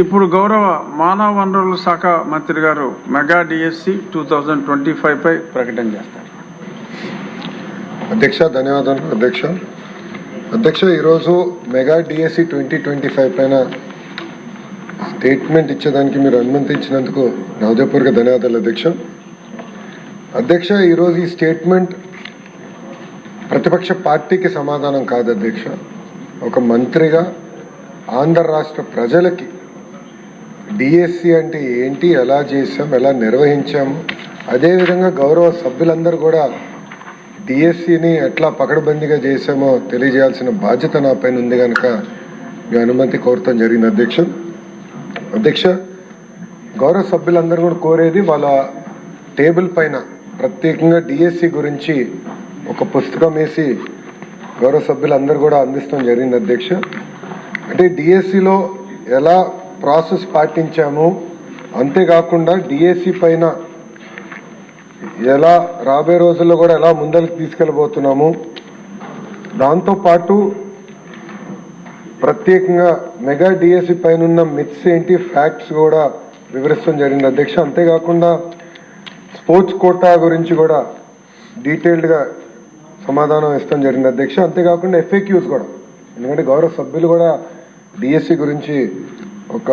ఇప్పుడు గౌరవ మానవ వనరుల శాఖ మంత్రి గారు మెగా డిఎస్సి 2025 పై ప్రకటన చేస్తారు. అధ్యక్ష, ధన్యవాదాలు అధ్యక్ష. అధ్యక్ష, ఈరోజు మెగా డిఎస్సి 2025 పైన స్టేట్మెంట్ ఇచ్చేదానికి మీరు అనుమతించినందుకు నా హృదయపూర్వక ధన్యవాదాలు అధ్యక్ష. అధ్యక్ష, ఈరోజు ఈ స్టేట్మెంట్ ప్రతిపక్ష పార్టీకి సమాధానం కాదు అధ్యక్ష. ఒక మంత్రిగా ఆంధ్ర రాష్ట్ర ప్రజలకి డిఎస్సి అంటే ఏంటి, ఎలా చేసాం, ఎలా నిర్వహించాము, అదేవిధంగా గౌరవ సభ్యులందరూ కూడా డిఎస్సిని ఎట్లా పకడ్బందీగా చేసామో తెలియజేయాల్సిన బాధ్యత నా పైన ఉంది కనుక మీ అనుమతి కోరటం జరిగింది అధ్యక్ష. అధ్యక్ష, గౌరవ సభ్యులందరూ కూడా కోరేది వాళ్ళ టేబుల్ పైన ప్రత్యేకంగా డిఎస్సి గురించి ఒక పుస్తకం వేసి గౌరవ సభ్యులందరూ కూడా అందిస్తాం జరిగింది అధ్యక్ష. అంటే డిఎస్సిలో ఎలా ప్రాసెస్ పాటించాము, అంతేకాకుండా డిఎస్సి పైన ఎలా రాబోయే రోజుల్లో కూడా ఎలా ముందరికి తీసుకెళ్ళబోతున్నాము, దాంతోపాటు ప్రత్యేకంగా మెగా డిఎస్సి పైన ఉన్న మిత్స్ ఏంటి, ఫ్యాక్ట్స్ కూడా వివరిస్తాం జరిగింది అధ్యక్ష. అంతేకాకుండా స్పోర్ట్స్ కోటా గురించి కూడా డీటెయిల్డ్గా సమాధానం ఇస్తాం జరిగింది అధ్యక్ష. అంతేకాకుండా ఎఫ్ఏక్యూస్ కూడా, ఎందుకంటే గౌరవ సభ్యులు కూడా డిఎస్సి గురించి ఒక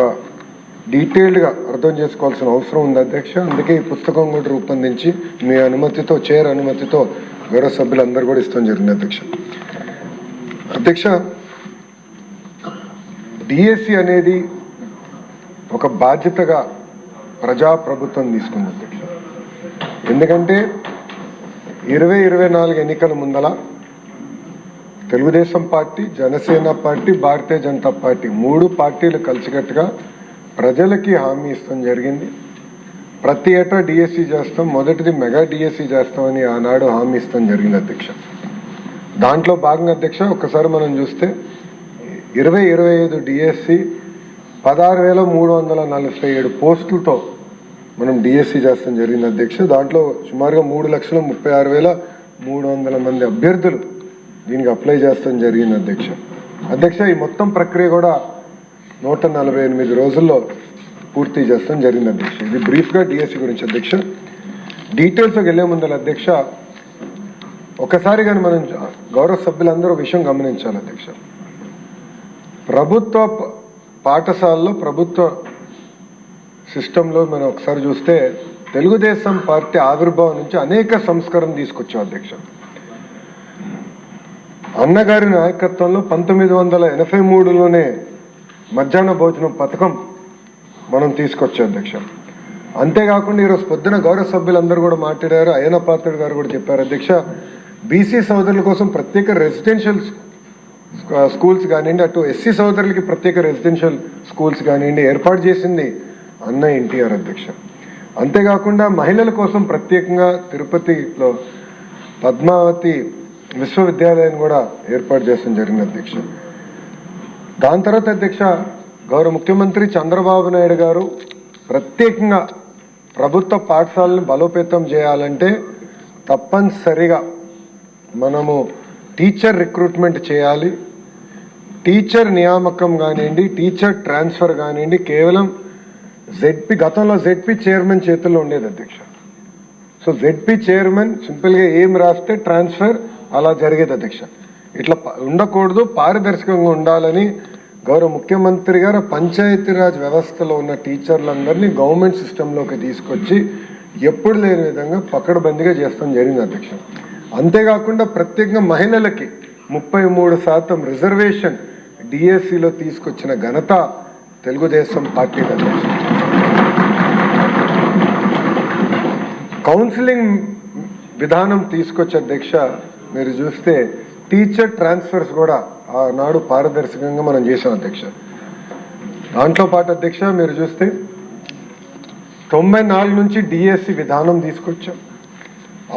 డీటెయిల్డ్గా అర్థం చేసుకోవాల్సిన అవసరం ఉంది అధ్యక్ష. అందుకే ఈ పుస్తకం కూడా రూపొందించి మీ అనుమతితో, చైర్ అనుమతితో గౌరవ సభ్యులందరూ కూడా ఇస్తాం జరిగింది అధ్యక్ష. అధ్యక్ష, డిఎస్సి అనేది ఒక బాధ్యతగా ప్రజాప్రభుత్వం తీసుకుంది అధ్యక్ష. ఎందుకంటే 2024 ఎన్నికల ముందల Telugu Desam party, Janasena party, Bharatiya Janata party 3 పార్టీలు కలిసికట్టుగా ప్రజలకి హామీ ఇస్తాం జరిగింది. ప్రతి ఏటా డిఎస్సి చేస్తాం, మొదటిది మెగా డిఎస్సి చేస్తామని ఆనాడు హామీ ఇస్తాం జరిగింది అధ్యక్ష. దాంట్లో భాగంగా అధ్యక్ష, ఒకసారి మనం చూస్తే 2025 డిఎస్సి 16,347 పోస్టులతో మనం డిఎస్సి చేస్తాం జరిగింది అధ్యక్ష. దాంట్లో సుమారుగా 3,36,300 మంది అభ్యర్థులు దీనికి అప్లై చేస్తాం జరిగింది అధ్యక్ష. అధ్యక్ష, ఈ మొత్తం ప్రక్రియ కూడా 148 రోజుల్లో పూర్తి చేస్తాం జరిగింది అధ్యక్ష. ఇది బ్రీఫ్గా డిఎస్సి గురించి అధ్యక్ష. డీటెయిల్స్కి వెళ్ళే ముందర అధ్యక్ష, ఒకసారి కానీ మనం గౌరవ సభ్యులందరూ విషయం గమనించాలి అధ్యక్ష. ప్రభుత్వ పాఠశాలలో, ప్రభుత్వ సిస్టంలో మనం ఒకసారి చూస్తే తెలుగుదేశం పార్టీ ఆవిర్భావం నుంచి అనేక సంస్కరణ తీసుకొచ్చాం అధ్యక్ష. అన్నగారి నాయకత్వంలో 1983లోనే మధ్యాహ్న భోజనం పథకం మనం తీసుకొచ్చాం అధ్యక్ష. అంతేకాకుండా ఈరోజు పొద్దున గౌరవ సభ్యులందరూ కూడా మాట్లాడారు, అయ్యన పాత్రుడు గారు కూడా చెప్పారు అధ్యక్ష. బీసీ సోదరుల కోసం ప్రత్యేక రెసిడెన్షియల్ స్కూల్స్ కానివ్వండి, అటు ఎస్సీ సోదరులకి ప్రత్యేక రెసిడెన్షియల్ స్కూల్స్ కానివ్వండి ఏర్పాటు చేసింది అన్న ఎన్టీఆర్ అధ్యక్ష. అంతేకాకుండా మహిళల కోసం ప్రత్యేకంగా తిరుపతిలో పద్మావతి విశ్వవిద్యాలయాన్ని కూడా ఏర్పాటు చేస్తాం జరిగింది అధ్యక్ష. దాని తర్వాత అధ్యక్ష, గౌరవ ముఖ్యమంత్రి చంద్రబాబు నాయుడు గారు ప్రత్యేకంగా ప్రభుత్వ పాఠశాలను బలోపేతం చేయాలంటే తప్పనిసరిగా మనము టీచర్ రిక్రూట్మెంట్ చేయాలి. టీచర్ నియామకం కానివ్వండి, టీచర్ ట్రాన్స్ఫర్ కానివ్వండి, కేవలం గతంలో జెడ్పీ చైర్మన్ చేతుల్లో ఉండేది అధ్యక్ష. సో జెడ్పీ చైర్మన్ సింపుల్గా ఏం రాస్తే ట్రాన్స్ఫర్ అలా జరిగేది అధ్యక్ష. ఇట్లా ఉండకూడదు, పారదర్శకంగా ఉండాలని గౌరవ ముఖ్యమంత్రి గారు పంచాయతీరాజ్ వ్యవస్థలో ఉన్న టీచర్లందరినీ గవర్నమెంట్ సిస్టంలోకి తీసుకొచ్చి ఎప్పుడు లేని విధంగా పకడ్బందీగా చేస్తాం జరిగింది అధ్యక్ష. అంతేకాకుండా ప్రత్యేకంగా మహిళలకి 33% రిజర్వేషన్ డిఎస్సిలో తీసుకొచ్చిన ఘనత తెలుగుదేశం పార్టీ అధ్యక్ష. కౌన్సిలింగ్ విధానం తీసుకొచ్చే అధ్యక్ష, మీరు చూస్తే టీచర్ ట్రాన్స్ఫర్స్ కూడా ఆనాడు పారదర్శకంగా మనం చేసాం అధ్యక్ష. దాంట్లో పాటు అధ్యక్ష మీరు చూస్తే 94 నుంచి డిఎస్సి విధానం తీసుకొచ్చాం.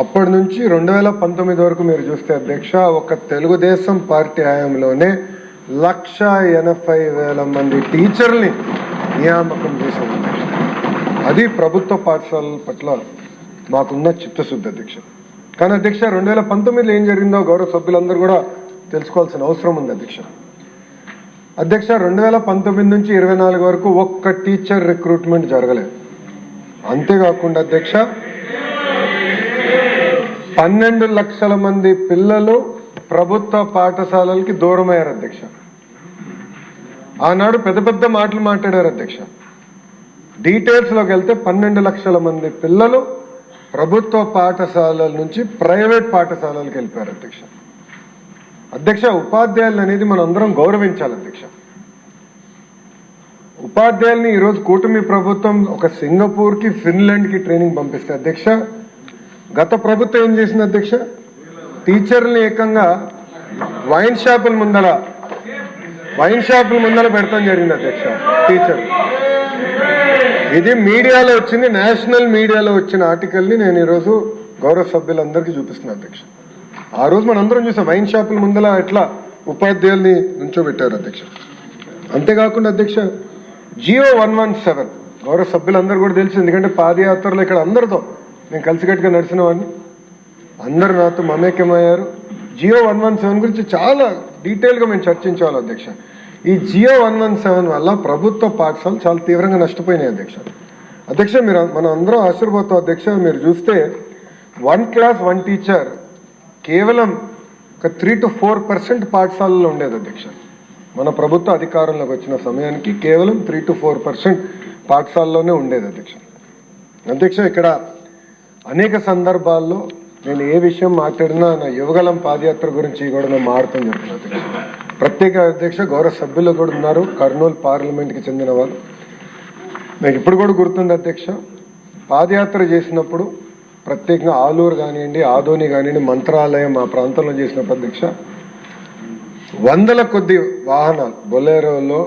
అప్పటి నుంచి 2019 వరకు మీరు చూస్తే అధ్యక్ష, ఒక తెలుగుదేశం పార్టీ హయాంలోనే 1,80,000 మంది టీచర్ని నియామకం చేసాం అధ్యక్ష. అది ప్రభుత్వ పాఠశాలల పట్ల మాకున్న చిత్తశుద్ధి అధ్యక్ష. కానీ అధ్యక్ష 2019లో ఏం జరిగిందో గౌరవ సభ్యులందరూ కూడా తెలుసుకోవాల్సిన అవసరం ఉంది అధ్యక్ష. అధ్యక్ష 2019 నుంచి 24 వరకు ఒక్క టీచర్ రిక్రూట్మెంట్ జరగలేదు. అంతేకాకుండా అధ్యక్ష 12 లక్షల మంది పిల్లలు ప్రభుత్వ పాఠశాలలకి దూరమయ్యారు అధ్యక్ష. ఆనాడు పెద్ద పెద్ద మాటలు మాట్లాడారు అధ్యక్ష. డీటెయిల్స్లోకి వెళ్తే 12 లక్షల మంది పిల్లలు ప్రభుత్వ పాఠశాలల నుంచి ప్రైవేట్ పాఠశాలలకు వెళ్ళిపోయారు అధ్యక్ష. అధ్యక్ష ఉపాధ్యాయులు అనేది మనం అందరం గౌరవించాలి అధ్యక్ష. ఉపాధ్యాయుల్ని ఈరోజు కూటమి ప్రభుత్వం ఒక సింగపూర్కి ఫిన్లాండ్కి ట్రైనింగ్ పంపిస్తే అధ్యక్ష, గత ప్రభుత్వం ఏం చేసింది అధ్యక్ష, టీచర్ని ఏకంగా వైన్ షాపుల ముందర పెడతాం జరిగింది అధ్యక్ష. టీచర్ ఇది మీడియాలో వచ్చింది, నేషనల్ మీడియాలో వచ్చిన ఆర్టికల్ని నేను ఈరోజు గౌరవ సభ్యులందరికీ చూపిస్తున్నాను అధ్యక్ష. ఆ రోజు మనం అందరం చూసాం వైన్ షాపుల ముందర ఎట్లా ఉపాధ్యాయుల్ని నుంచోబెట్టారు అధ్యక్ష. అంతేకాకుండా అధ్యక్ష జియో 117 గౌరవ సభ్యులందరూ కూడా తెలుసు, ఎందుకంటే పాదయాత్రలో ఇక్కడ అందరితో నేను కలిసికట్టుగా నడిచిన వాడిని, అందరూ నాతో మమేకమయ్యారు. జియో 117 గురించి చాలా డీటెయిల్గా మేము చర్చించాలి అధ్యక్ష. ఈ జియో 117 వల్ల ప్రభుత్వ పాఠశాలలు చాలా తీవ్రంగా నష్టపోయినాయి అధ్యక్ష. అధ్యక్ష మనం అందరం ఆశీర్వాదం అధ్యక్ష. మీరు చూస్తే 1 క్లాస్ 1 టీచర్ కేవలం ఒక 3 to 4% పాఠశాలలో ఉండేది అధ్యక్ష. మన ప్రభుత్వ అధికారంలోకి వచ్చిన సమయానికి కేవలం 3 to 4% పాఠశాలలోనే ఉండేది అధ్యక్ష. అధ్యక్ష ఇక్కడ అనేక సందర్భాల్లో నేను ఏ విషయం మాట్లాడినా నా యువగలం పాదయాత్ర గురించి కూడా నేను మాట్లాడటం జరుగుతుంది అధ్యక్ష. ప్రత్యేక అధ్యక్ష గౌరవ సభ్యులు కూడా ఉన్నారు, కర్నూలు పార్లమెంట్కి చెందిన వాళ్ళు. నాకు ఇప్పుడు కూడా గుర్తుంది అధ్యక్ష, పాదయాత్ర చేసినప్పుడు ప్రత్యేకంగా ఆలూరు కానివ్వండి, ఆదోని కానివ్వండి, మంత్రాలయం మా ప్రాంతంలో చేసినప్పుడు అధ్యక్ష 100ల కొద్ది వాహనాలు బొలేరోలో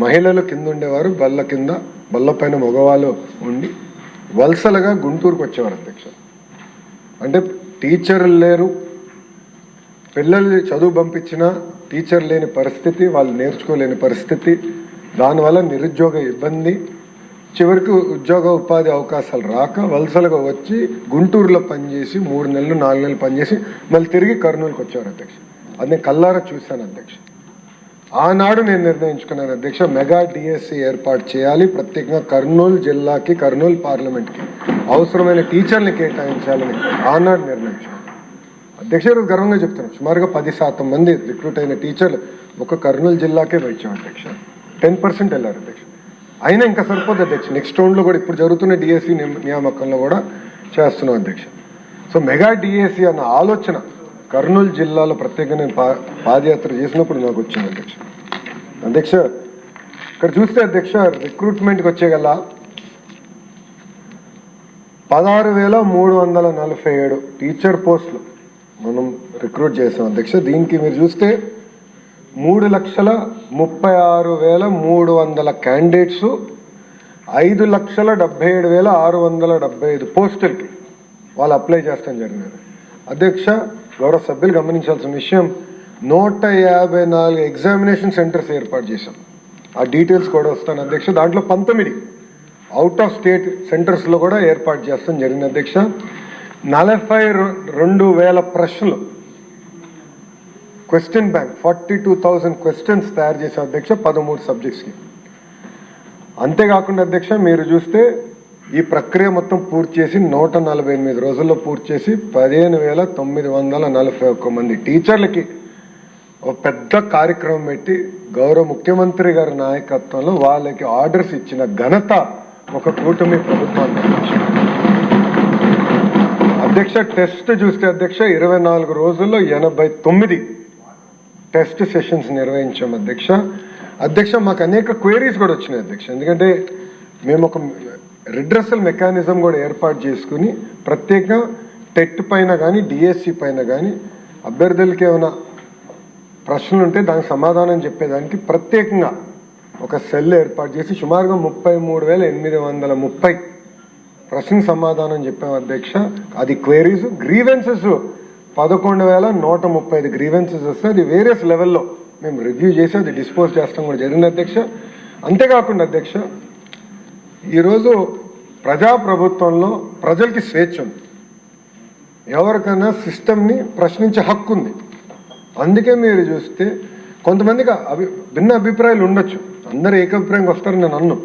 మహిళలు కింద ఉండేవారు, బల్ల పైన మగవాళ్ళు ఉండి వలసలుగా గుంటూరుకు వచ్చేవారు అధ్యక్ష. అంటే టీచర్లు లేరు, పిల్లల్ని చదువు పంపించిన టీచర్ లేని పరిస్థితి, వాళ్ళు నేర్చుకోలేని పరిస్థితి, దానివల్ల నిరుద్యోగ ఇబ్బంది, చివరికి ఉద్యోగ ఉపాధి అవకాశాలు రాక వలసలుగా వచ్చి గుంటూరులో పనిచేసి 3 నెలలు 4 నెలలు పనిచేసి మళ్ళీ తిరిగి కర్నూలుకి వచ్చేవారు అధ్యక్ష. అది నేను కల్లారా చూశాను అధ్యక్ష. ఆనాడు నేను నిర్ణయించుకున్నాను అధ్యక్ష, మెగా డిఎస్సి ఏర్పాటు చేయాలి, ప్రత్యేకంగా కర్నూలు జిల్లాకి, కర్నూలు పార్లమెంట్కి అవసరమైన టీచర్ని కేటాయించాలని ఆనాడు నిర్ణయించాను అధ్యక్ష. గర్వంగా చెప్తున్నాను, సుమారుగా 10% మంది రిక్రూట్ అయిన టీచర్లు ఒక కర్నూలు జిల్లాకే వచ్చాం అధ్యక్ష. 10% వెళ్ళారు అధ్యక్ష. అయినా ఇంకా సరిపోదు అధ్యక్ష, నెక్స్ట్ రౌండ్లో కూడా ఇప్పుడు జరుగుతున్న డిఎస్సి నియామకంలో కూడా చేస్తున్నాం అధ్యక్ష. సో మెగా డిఎస్సి అన్న ఆలోచన కర్నూలు జిల్లాలో ప్రత్యేకంగా నేను పాదయాత్ర చేసినప్పుడు నాకు వచ్చింది అధ్యక్ష. అధ్యక్ష ఇక్కడ చూస్తే అధ్యక్ష రిక్రూట్మెంట్కి వచ్చేగల 16,347 టీచర్ పోస్టులు మనం రిక్రూట్ చేసాం అధ్యక్ష. దీనికి మీరు చూస్తే 3,36,300 క్యాండిడేట్స్, 5,77,675 పోస్టులకి వాళ్ళు అప్లై చేస్తాం జరిగినది అధ్యక్ష. గౌరవ సభ్యులు గమనించాల్సిన విషయం, 154 ఎగ్జామినేషన్ సెంటర్స్ ఏర్పాటు చేశాం. ఆ డీటెయిల్స్ కూడా వస్తాను అధ్యక్ష. దాంట్లో 19 అవుట్ ఆఫ్ స్టేట్ సెంటర్స్లో కూడా ఏర్పాటు చేస్తాం జరిగింది అధ్యక్ష. 42,000 ప్రశ్నలు, క్వశ్చన్ బ్యాంక్ 42,000 క్వశ్చన్స్ తయారు చేశాం అధ్యక్ష 13 సబ్జెక్ట్స్కి. అంతేకాకుండా అధ్యక్ష మీరు చూస్తే ఈ ప్రక్రియ మొత్తం పూర్తి చేసి 148 రోజుల్లో పూర్తి చేసి 15,941 మంది టీచర్లకి ఒక పెద్ద కార్యక్రమం పెట్టి గౌరవ ముఖ్యమంత్రి గారి నాయకత్వంలో వాళ్ళకి ఆర్డర్స్ ఇచ్చిన ఘనత ఒక కూటమి ప్రభుత్వానికి అధ్యక్ష. టెస్ట్ చూస్తే అధ్యక్ష 24 రోజుల్లో 89 టెస్ట్ సెషన్స్ నిర్వహించాం అధ్యక్ష. అధ్యక్ష మాకు అనేక క్వైరీస్ కూడా వచ్చినాయి అధ్యక్ష, ఎందుకంటే మేము ఒక రిడ్రెసల్ మెకానిజం కూడా ఏర్పాటు చేసుకుని ప్రత్యేకంగా టెట్ పైన కానీ డిఎస్సి పైన కానీ అభ్యర్థులకి ఏమైనా ప్రశ్నలు ఉంటే దానికి సమాధానం చెప్పేదానికి ప్రత్యేకంగా ఒక సెల్ ఏర్పాటు చేసి సుమారుగా 33,830 ప్రశ్నకు సమాధానం చెప్పాం అధ్యక్ష. అది క్వైరీస్. గ్రీవెన్సెస్ 11,135 గ్రీవెన్సెస్ వస్తే అది వేరియస్ లెవెల్లో మేము రివ్యూ చేసి అది డిస్పోజ్ చేస్తాం కూడా జరిగింది అధ్యక్ష. అంతేకాకుండా అధ్యక్ష ఈరోజు ప్రజాప్రభుత్వంలో ప్రజలకి స్వేచ్ఛ ఉంది, ఎవరికైనా సిస్టమ్ని ప్రశ్నించే హక్కు ఉంది. అందుకే మీరు చూస్తే కొంతమందికి భిన్న అభిప్రాయాలు ఉండొచ్చు, అందరు ఏకాభిప్రాయంగా వస్తారని నేను అన్ను.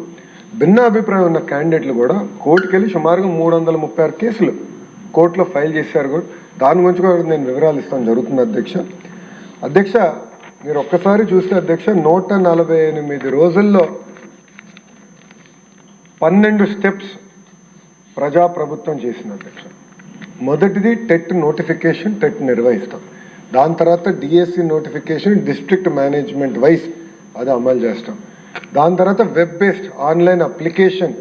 భిన్న అభిప్రాయం ఉన్న క్యాండిడేట్లు కూడా కోర్టుకు వెళ్ళి సుమారుగా 336 కేసులు కోర్టులో ఫైల్ చేశారు కూడా. దాని గురించి కూడా నేను వివరాలు ఇస్తాను జరుగుతుంది అధ్యక్ష. మీరు ఒక్కసారి చూస్తే అధ్యక్ష 148 రోజుల్లో 12 స్టెప్స్ ప్రజాప్రభుత్వం చేసింది అధ్యక్ష. మొదటిది టెట్ నోటిఫికేషన్, టెట్ నిర్వహిస్తాం. దాని తర్వాత DSC notification district management wise అది అమలు చేస్తాం. దాని తర్వాత వెబ్ బేస్డ్ ఆన్లైన్ అప్లికేషన్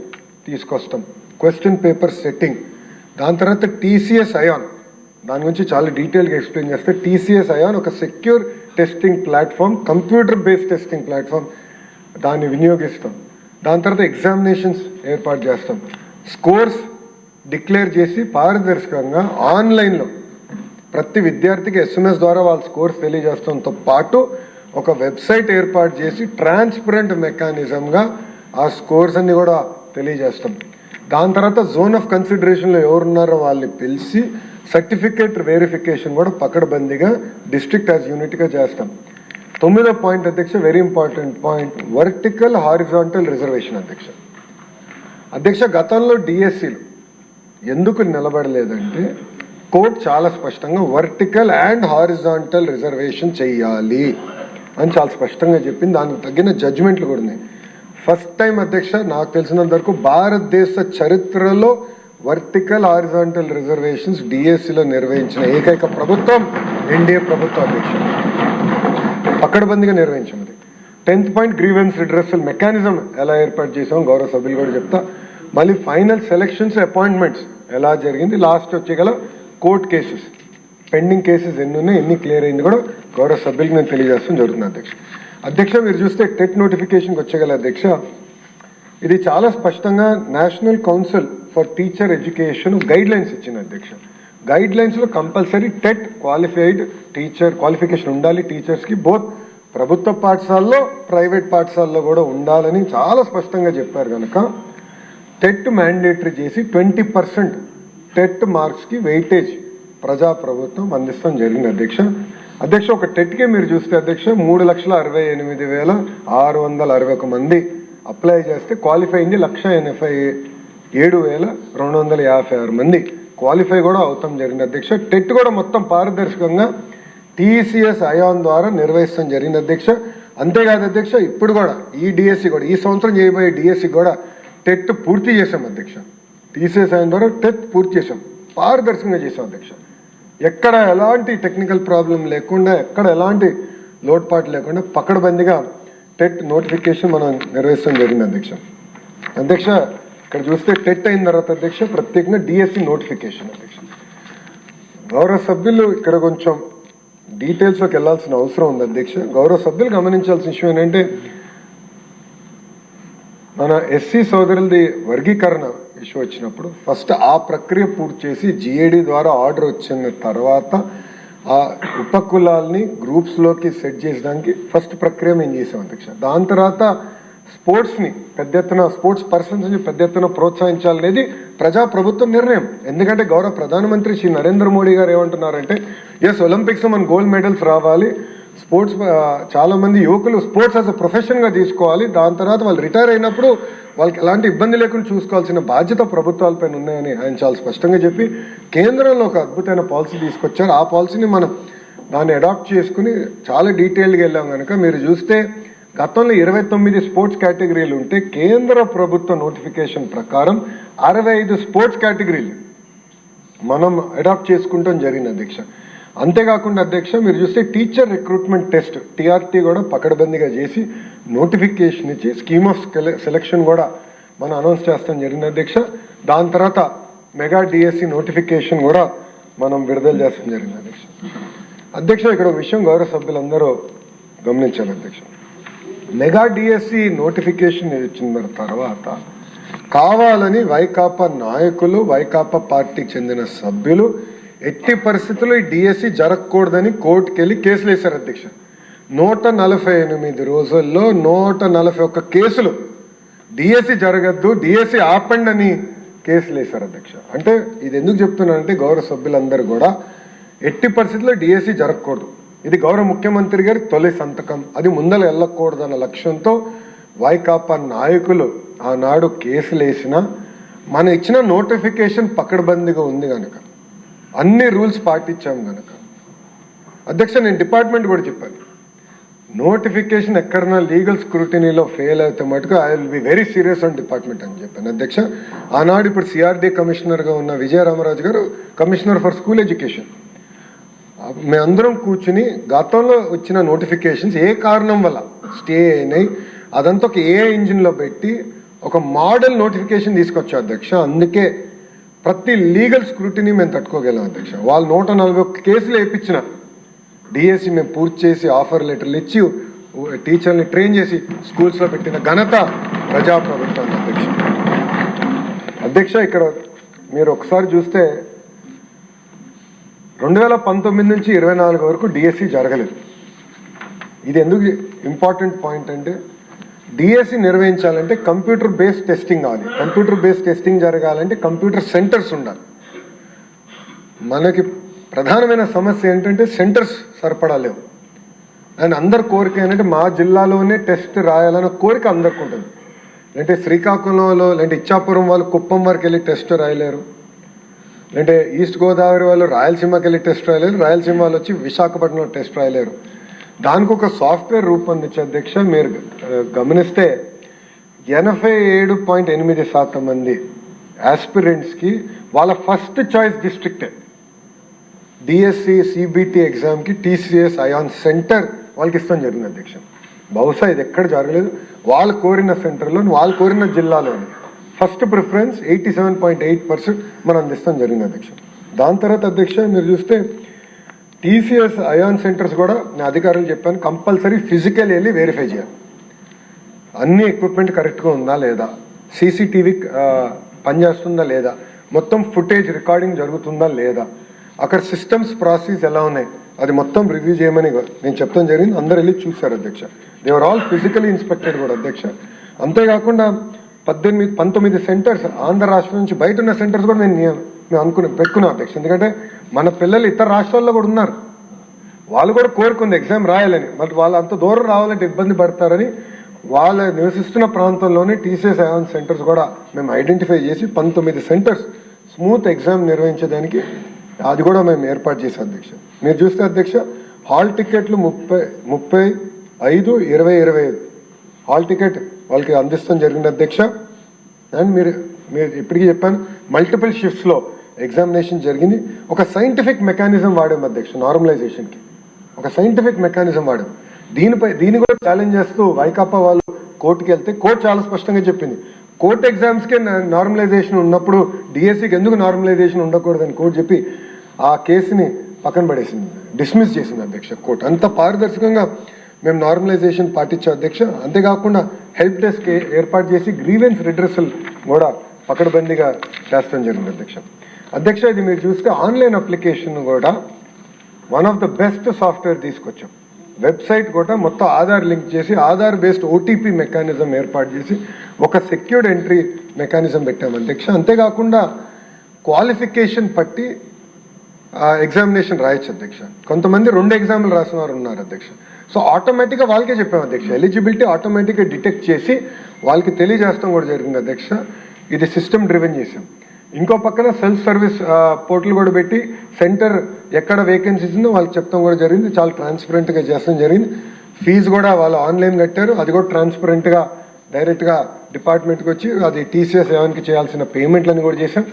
తీసుకొస్తాం, క్వశ్చన్ పేపర్ సెట్టింగ్. దాని తర్వాత టీసీఎస్ అయాన్, దాని గురించి చాలా డీటెయిల్గా ఎక్స్ప్లెయిన్ చేస్తే, టీసీఎస్ అయాన్ ఒక secure testing platform, computer based testing platform, దాన్ని వినియోగిస్తాం. దాని తర్వాత ఎగ్జామినేషన్స్ ఏర్పాటు చేస్తాం. స్కోర్స్ డిక్లేర్ చేసి పారదర్శకంగా ఆన్లైన్లో ప్రతి విద్యార్థికి ఎస్ఎంఎస్ ద్వారా వాళ్ళ స్కోర్స్ తెలియజేస్తాంతో పాటు ఒక వెబ్సైట్ ఏర్పాటు చేసి ట్రాన్స్పరెంట్ మెకానిజంగా ఆ స్కోర్స్ అన్ని కూడా తెలియజేస్తాం. దాని తర్వాత జోన్ ఆఫ్ కన్సిడరేషన్లో ఎవరున్నారో వాళ్ళని పిలిచి సర్టిఫికేట్ వెరిఫికేషన్ కూడా పకడ్బందీగా డిస్ట్రిక్ట్ యాజ్ యూనిట్గా చేస్తాం. 9వ పాయింట్ అధ్యక్ష, very important point, vertical horizontal reservation అధ్యక్ష. గతంలో డిఎస్సీలు ఎందుకు నిలబడలేదంటే కోర్టు చాలా స్పష్టంగా వర్టికల్ అండ్ హారిజాంటల్ రిజర్వేషన్ చెయ్యాలి అని చాలా స్పష్టంగా చెప్పింది. దానికి తగిన జడ్జిమెంట్లు కూడా ఉన్నాయి. ఫస్ట్ టైం అధ్యక్ష నాకు తెలిసినంత వరకు భారతదేశ చరిత్రలో వర్టికల్ హారిజాంటల్ రిజర్వేషన్స్ డిఎస్సిలో నిర్వహించిన ఏకైక ప్రభుత్వం ఎన్డీఏ ప్రభుత్వం అధ్యక్ష. పకడ్బందీగా నిర్వహించినది. 10th point grievance redressal mechanism ఎలా ఏర్పాటు చేసాం గౌరవ సభ్యులు కూడా చెప్తా. మళ్ళీ ఫైనల్ సెలక్షన్స్ అపాయింట్మెంట్స్ ఎలా జరిగింది, లాస్ట్ వచ్చేగల కోర్ట్ కేసెస్ పెండింగ్ కేసెస్ ఎన్ని ఉన్నాయి, ఎన్ని క్లియర్ అయింది కూడా గౌరవ సభ్యులకు నేను తెలియజేస్తాం జరుగుతుంది అధ్యక్ష. మీరు చూస్తే టెట్ నోటిఫికేషన్కి వచ్చేగల అధ్యక్ష, ఇది చాలా స్పష్టంగా national council for teacher education guidelines ఇచ్చింది అధ్యక్ష. గైడ్ లైన్స్లో compulsory TET qualified teacher qualification ఉండాలి టీచర్స్కి, బోత్ ప్రభుత్వ పాఠశాలలో ప్రైవేట్ పాఠశాలలో కూడా ఉండాలని చాలా స్పష్టంగా చెప్పారు కనుక టెట్ మ్యాండేటరీ చేసి 20% టెట్ మార్క్స్కి వెయిటేజ్ ప్రజాప్రభుత్వం అందిస్తాం జరిగింది అధ్యక్ష. ఒక టెట్కే మీరు చూస్తే అధ్యక్ష 3,68,661 మంది అప్లై చేస్తే క్వాలిఫై అయింది 1,87,256 మంది క్వాలిఫై కూడా అవుతాం జరిగింది అధ్యక్ష. టెట్ కూడా మొత్తం పారదర్శకంగా టీసీఎస్ అయాన్ ద్వారా నిర్వహిస్తాం జరిగింది అధ్యక్ష. అంతేకాదు అధ్యక్ష, ఇప్పుడు కూడా ఈ డిఎస్సి కూడా ఈ సంవత్సరం చేయబోయే డిఎస్సి కూడా టెట్ పూర్తి చేసాం అధ్యక్ష. టీసీఎస్ అయాన్ ద్వారా టెట్ పూర్తి చేసాం, పారదర్శకంగా చేసాం అధ్యక్ష. ఎక్కడ ఎలాంటి టెక్నికల్ ప్రాబ్లం లేకుండా, ఎక్కడ ఎలాంటి లోటుపాటు లేకుండా పకడ్బందీగా టెట్ నోటిఫికేషన్ మనం నిర్వహిస్తాం జరిగింది అధ్యక్ష. ఇక్కడ చూస్తే టెట్ అయిన తర్వాత అధ్యక్ష ప్రత్యేకంగా డిఎస్సి నోటిఫికేషన్ అధ్యక్ష. గౌరవ సభ్యులు ఇక్కడ కొంచెం డీటెయిల్స్లోకి వెళ్ళాల్సిన అవసరం ఉంది అధ్యక్ష. గౌరవ సభ్యులు గమనించాల్సిన విషయం ఏంటంటే, మన ఎస్సీ సోదరులది వర్గీకరణ ఇష్యూ వచ్చినప్పుడు ఫస్ట్ ఆ ప్రక్రియ పూర్తి చేసి జిఏడి ద్వారా ఆర్డర్ వచ్చిన తర్వాత ఆ ఉపకులాల్ని గ్రూప్స్లోకి సెట్ చేసడానికి ఫస్ట్ ప్రక్రియ మేము చేసాం అధ్యక్ష. దాని తర్వాత స్పోర్ట్స్ని పెద్ద ఎత్తున స్పోర్ట్స్ పర్సన్స్ని పెద్ద ఎత్తున ప్రోత్సహించాలనేది ప్రజాప్రభుత్వం నిర్ణయం. ఎందుకంటే గౌరవ ప్రధానమంత్రి శ్రీ నరేంద్ర మోడీ గారు ఏమంటున్నారంటే, ఎస్ ఒలింపిక్స్ మన గోల్డ్ మెడల్స్ రావాలి, స్పోర్ట్స్ చాలామంది యువకులు స్పోర్ట్స్ యాజ్ అ ప్రొఫెషన్గా తీసుకోవాలి, దాని తర్వాత వాళ్ళు రిటైర్ అయినప్పుడు వాళ్ళకి ఎలాంటి ఇబ్బంది లేకుండా చూసుకోవాల్సిన బాధ్యత ప్రభుత్వాలపైన ఉన్నాయని ఆయన చాలా స్పష్టంగా చెప్పి కేంద్రంలో ఒక అద్భుతమైన పాలసీ తీసుకొచ్చారు. ఆ పాలసీని మనం దాన్ని అడాప్ట్ చేసుకుని చాలా డీటెయిల్గా వెళ్ళాం కనుక మీరు చూస్తే గతంలో 29 స్పోర్ట్స్ కేటగిరీలు ఉంటే కేంద్ర ప్రభుత్వ నోటిఫికేషన్ ప్రకారం 65 స్పోర్ట్స్ కేటగిరీలు మనం అడాప్ట్ చేసుకుంటాం జరిగింది అధ్యక్ష. అంతేకాకుండా అధ్యక్ష మీరు చూస్తే టీచర్ రిక్రూట్మెంట్ టెస్ట్ టీఆర్టీ కూడా పకడ్బందీగా చేసి నోటిఫికేషన్ ఇచ్చి స్కీమ్ ఆఫ్ సెలక్షన్ కూడా మనం అనౌన్స్ చేస్తాం జరిగింది అధ్యక్ష. దాని తర్వాత మెగా డిఎస్సి నోటిఫికేషన్ కూడా మనం విడుదల చేస్తాం జరిగింది అధ్యక్ష. ఇక్కడ ఒక విషయం గౌరవ సభ్యులందరూ గమనించాలి అధ్యక్ష. మెగా డిఎస్సి నోటిఫికేషన్ ఇచ్చిన తర్వాత కావాలని వైకాపా నాయకులు, వైకాపా పార్టీకి చెందిన సభ్యులు ఎట్టి పరిస్థితుల్లో ఈ డిఎస్సి జరగకూడదని కోర్టుకు వెళ్ళి కేసులు వేశారు అధ్యక్ష. 148 రోజుల్లో 141 కేసులు డిఎస్సి జరగద్దు, డిఎస్సి ఆపండి అని కేసులు వేశారు అధ్యక్ష. అంటే ఇది ఎందుకు చెప్తున్నానంటే గౌరవ సభ్యులందరూ కూడా ఎట్టి పరిస్థితుల్లో డిఎస్సి జరగకూడదు. ఇది గౌరవ ముఖ్యమంత్రి గారి తొలి సంతకం. అది ముందర వెళ్ళకూడదన్న లక్ష్యంతో వైకాపా నాయకులు ఆనాడు కేసులు వేసినా మనం ఇచ్చిన నోటిఫికేషన్ పకడ్బందీగా ఉంది కనుక, అన్ని రూల్స్ పాటించాం కనుక అధ్యక్ష, నేను డిపార్ట్మెంట్ కూడా చెప్పాను, నోటిఫికేషన్ ఎక్కడన్నా లీగల్ స్క్రూటినీలో ఫెయిల్ అయితే మటుకు I will be very serious on department అని చెప్పాను అధ్యక్ష. ఆనాడు ఇప్పుడు సిఆర్డీ కమిషనర్గా ఉన్న విజయరామరాజు గారు కమిషనర్ ఫర్ స్కూల్ ఎడ్యుకేషన్, మేమందరం కూర్చుని గతంలో వచ్చిన నోటిఫికేషన్స్ ఏ కారణం వల్ల స్టే అయినాయి అదంతా ఒక ఏ ఇంజిన్లో పెట్టి ఒక మోడల్ నోటిఫికేషన్ తీసుకొచ్చాం అధ్యక్ష. అందుకే ప్రతి లీగల్ స్క్రూటినీ మేము తట్టుకోగలం అధ్యక్ష. వాళ్ళు 141 కేసులు వేయించిన డిఎస్సి మేము పూర్తి చేసి ఆఫర్ లెటర్లు ఇచ్చి టీచర్ని ట్రైన్ చేసి స్కూల్స్లో పెట్టిన ఘనత ప్రజాప్రభుత్వం అధ్యక్ష. అధ్యక్ష, ఇక్కడ మీరు ఒకసారి చూస్తే 2019 నుంచి 24 వరకు డిఎస్సి జరగలేదు. ఇది ఎందుకు ఇంపార్టెంట్ పాయింట్ అంటే, డిఎస్సి నిర్వహించాలంటే కంప్యూటర్ బేస్డ్ టెస్టింగ్ కావాలి. కంప్యూటర్ బేస్డ్ టెస్టింగ్ జరగాలంటే కంప్యూటర్ సెంటర్స్ ఉండాలి. మనకి ప్రధానమైన సమస్య ఏంటంటే సెంటర్స్ సరిపడా లేవు. అండ్ అందరి కోరిక ఏంటంటే మా జిల్లాలోనే టెస్ట్ రాయాలన్న కోరిక అందరికి ఉంటుంది. అంటే శ్రీకాకుళంలో లేదంటే ఇచ్చాపురం వాళ్ళు కుప్పం వరకు వెళ్ళి టెస్ట్ రాయలేరు, అంటే ఈస్ట్ గోదావరి వాళ్ళు రాయలసీమకి వెళ్ళి టెస్ట్ రాయలేరు, రాయలసీమ వాళ్ళు వచ్చి విశాఖపట్నంలో టెస్ట్ రాయలేరు. దానికి ఒక సాఫ్ట్వేర్ రూపొందించే అధ్యక్ష. మీరు గమనిస్తే 87.8% మంది ఆస్పిరెంట్స్కి వాళ్ళ ఫస్ట్ చాయిస్ డిస్ట్రిక్టే డిఎస్సి సిబిటి ఎగ్జామ్కి టీసీఎస్ అయాన్ సెంటర్ వాళ్ళకి ఇష్టం జరిగింది అధ్యక్ష. బహుశా ఇది ఎక్కడ జరగలేదు. వాళ్ళు కోరిన సెంటర్లో వాళ్ళు కోరిన జిల్లాలోని ఫస్ట్ ప్రిఫరెన్స్ 87.8% మనం అందిస్తాం జరిగింది అధ్యక్ష. దాని తర్వాత అధ్యక్ష మీరు చూస్తే టీసీఎస్ అయాన్ సెంటర్స్ కూడా నేను అధికారులు చెప్పాను, కంపల్సరీ ఫిజికల్ వెళ్ళి వెరిఫై చేయాలి. అన్ని ఎక్విప్మెంట్ కరెక్ట్గా ఉందా లేదా, సీసీటీవీ పనిచేస్తుందా లేదా, మొత్తం ఫుటేజ్ రికార్డింగ్ జరుగుతుందా లేదా, అక్కడ సిస్టమ్స్ ప్రాసెస్ ఎలా ఉన్నాయి అది మొత్తం రివ్యూ చేయమని నేను చెప్తాం జరిగింది. అందరు వెళ్ళి చూశారు అధ్యక్ష. దేవర్ ఆల్ ఫిజికలీ ఇన్స్పెక్టెడ్ కూడా అధ్యక్ష. అంతేకాకుండా 19 సెంటర్స్ ఆంధ్ర రాష్ట్రం నుంచి బయట ఉన్న సెంటర్స్ కూడా మేము పెట్టుకున్నాం అధ్యక్ష. ఎందుకంటే మన పిల్లలు ఇతర రాష్ట్రాల్లో కూడా ఉన్నారు, వాళ్ళు కూడా కోరుకుంది ఎగ్జామ్ రాయాలని, బట్ వాళ్ళు అంత దూరం రావాలంటే ఇబ్బంది పడతారని వాళ్ళ నివసిస్తున్న ప్రాంతంలోనే టీసీఎస్ అయాన్ సెంటర్స్ కూడా మేము ఐడెంటిఫై చేసి 19 సెంటర్స్ స్మూత్ ఎగ్జామ్ నిర్వహించడానికి అది కూడా మేము ఏర్పాటు చేసాం అధ్యక్ష. మీరు చూస్తే అధ్యక్ష హాల్ టికెట్లు 35-20-25 హాల్ టికెట్ వాళ్ళకి అందిస్తాం జరిగింది అధ్యక్ష. అండ్ మీరు ఇప్పటికీ చెప్పాను, మల్టిపుల్ షిఫ్ట్స్లో ఎగ్జామినేషన్ జరిగింది. ఒక సైంటిఫిక్ మెకానిజం వాడాం అధ్యక్ష, నార్మలైజేషన్కి ఒక సైంటిఫిక్ మెకానిజం వాడాం. దీన్ని కూడా ఛాలెంజ్ చేస్తూ వైకాపా వాళ్ళు కోర్టుకి వెళ్తే కోర్టు చాలా స్పష్టంగా చెప్పింది, కోర్టు ఎగ్జామ్స్కే నార్మలైజేషన్ ఉన్నప్పుడు డిఎస్సికి ఎందుకు నార్మలైజేషన్ ఉండకూడదని కోర్టు చెప్పి ఆ కేసుని పక్కన పడేసింది, డిస్మిస్ చేసింది అధ్యక్ష కోర్టు. అంత పారదర్శకంగా మేము నార్మలైజేషన్ పాటించాం అధ్యక్ష. అంతేకాకుండా హెల్ప్ డెస్క్ ఏర్పాటు చేసి గ్రీవెన్స్ రిడ్రెసల్ కూడా పకడ్బందీగా చేస్తాం జరిగింది అధ్యక్ష. అధ్యక్ష, ఇది మీరు చూస్తే ఆన్లైన్ అప్లికేషన్ కూడా one of the best software తీసుకొచ్చాం. వెబ్సైట్ కూడా మొత్తం ఆధార్ లింక్ చేసి ఆధార్ బేస్డ్ ఓటీపీ మెకానిజం ఏర్పాటు చేసి ఒక సెక్యూర్డ్ ఎంట్రీ మెకానిజం పెట్టాం అధ్యక్ష. అంతేకాకుండా క్వాలిఫికేషన్ పట్టి ఎగ్జామినేషన్ రాయొచ్చు అధ్యక్ష. కొంతమంది 2 ఎగ్జామ్లు రాసిన వారు ఉన్నారు అధ్యక్ష. సో ఆటోమేటిక్గా వాళ్ళకే చెప్పాం అధ్యక్ష, ఎలిజిబిలిటీ ఆటోమేటిక్గా డిటెక్ట్ చేసి వాళ్ళకి తెలియజేస్తాం కూడా జరిగింది అధ్యక్ష. ఇది సిస్టమ్ డ్రివెన్ చేసాం. ఇంకో పక్కన సెల్ఫ్ సర్వీస్ పోర్టల్ కూడా పెట్టి సెంటర్ ఎక్కడ వేకెన్సీస్ ఉందో వాళ్ళకి చెప్తాం కూడా జరిగింది. చాలా ట్రాన్స్పరెంట్గా చేస్తాం జరిగింది. ఫీజు కూడా వాళ్ళు ఆన్లైన్ కట్టారు, అది కూడా ట్రాన్స్పరెంట్గా డైరెక్ట్గా డిపార్ట్మెంట్కి వచ్చి అది టీసీఎస్ ఎవరికి చేయాల్సిన పేమెంట్లని కూడా చేసాం.